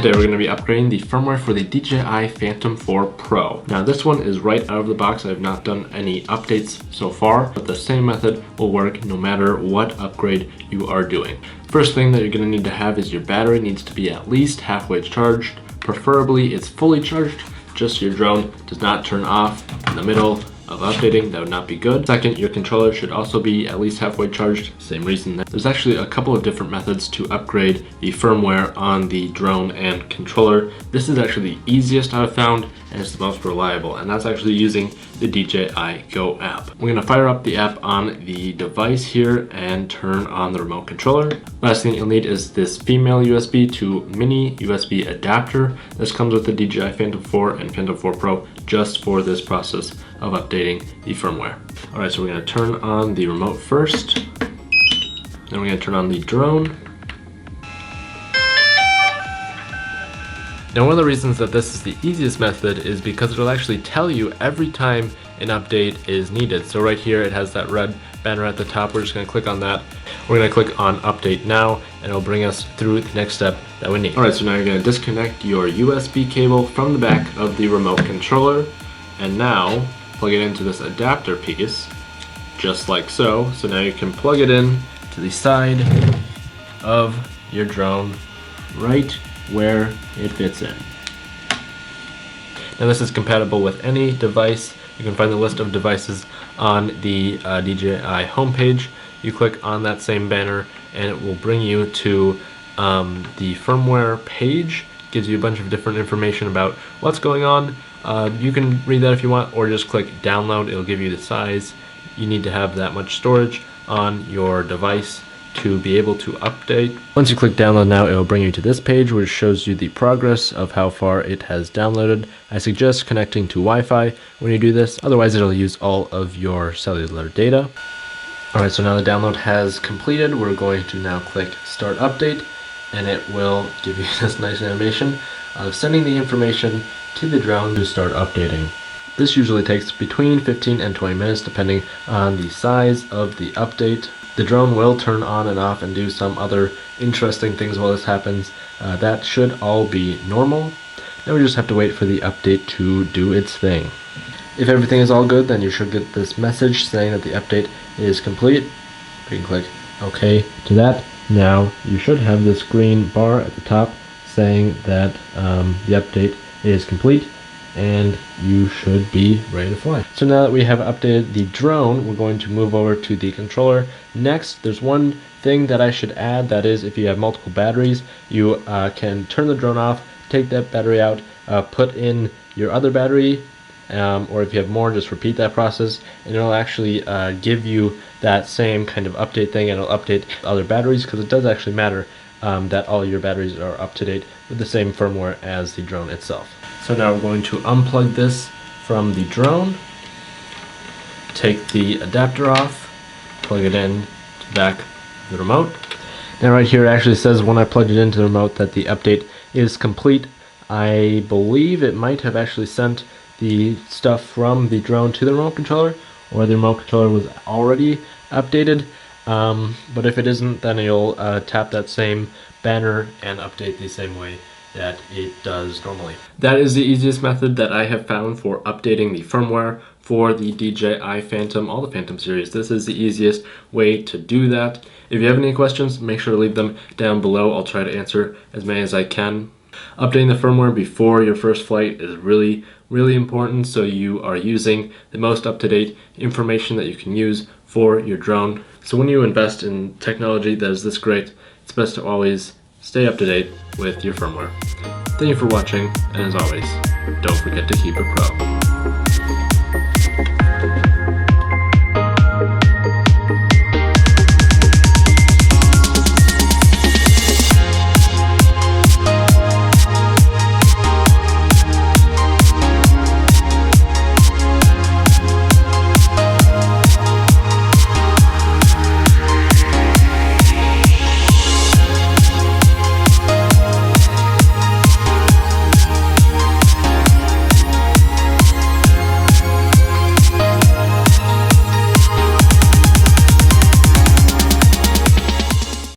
Today we're going to be upgrading the firmware for the DJI Phantom 4 Pro. Now this one is right out of the box. I've not done any updates so far, but the same method will work no matter what upgrade you are doing. First thing that you're going to need to have is your battery needs to be at least halfway charged. Preferably it's fully charged, just so your drone does not turn off in the middle of updating. That would not be good. Second, your controller should also be at least halfway charged. Same reason. There's actually a couple of different methods to upgrade the firmware on the drone and controller. This is actually the easiest I've found, and it's the most reliable, and that's actually using the DJI Go app. We're going to fire up the app on the device here and turn on the remote controller. Last thing you'll need is this female USB to mini USB adapter. This comes with the DJI Phantom 4 and Phantom 4 Pro just for this process of updating the firmware. Alright, so we're going to turn on the remote first, then we're going to turn on the drone. Now one of the reasons that this is the easiest method is because it'll actually tell you every time an update is needed. So right here it has that red banner at the top. We're just going to click on that. We're going to click on update now and it'll bring us through the next step that we need. Alright, so now you're going to disconnect your USB cable from the back of the remote controller and now plug it into this adapter piece just like so. So now you can plug it in to the side of your drone right where it fits in. Now this is compatible with any device. You can find the list of devices on the DJI homepage. You click on that same banner and it will bring you to the firmware page. It gives you a bunch of different information about what's going on. You can read that if you want, or just click download. It'll give you the size. You need to have that much storage on your device to be able to update. Once you click download now, it will bring you to this page which shows you the progress of how far it has downloaded. I suggest connecting to Wi-Fi when you do this, otherwise it'll use all of your cellular data. Alright, so now the download has completed. We're going to now click start update and it will give you this nice animation of sending the information to the drone to start updating. This usually takes between 15 and 20 minutes depending on the size of the update. The drone will turn on and off and do some other interesting things while this happens. That should all be normal. Now we just have to wait for the update to do its thing. If everything is all good, then you should get this message saying that the update is complete. You can click OK to that. Now you should have this green bar at the top saying that the update is complete and you should be ready to fly. So now that we have updated the drone, we're going to move over to the controller. Next, there's one thing that I should add, that is if you have multiple batteries, you can turn the drone off, take that battery out, put in your other battery, or if you have more, just repeat that process, and it'll actually give you that same kind of update thing, and it'll update other batteries, because it does actually matter that all your batteries are up to date with the same firmware as the drone itself. So now we're going to unplug this from the drone, take the adapter off, plug it in to the back of the remote. Now right here it actually says when I plugged it into the remote that the update is complete. I believe it might have actually sent the stuff from the drone to the remote controller, or the remote controller was already updated. But if it isn't, then you'll tap that same banner and update the same way that it does normally. That is the easiest method that I have found for updating the firmware for the DJI Phantom, all the Phantom series. This is the easiest way to do that. If you have any questions, make sure to leave them down below. I'll try to answer as many as I can. Updating the firmware before your first flight is really important, so you are using the most up-to-date information that you can use for your drone. So when you invest in technology that is this great, it's best to always stay up to date with your firmware. Thank you for watching, and as always, don't forget to keep it pro.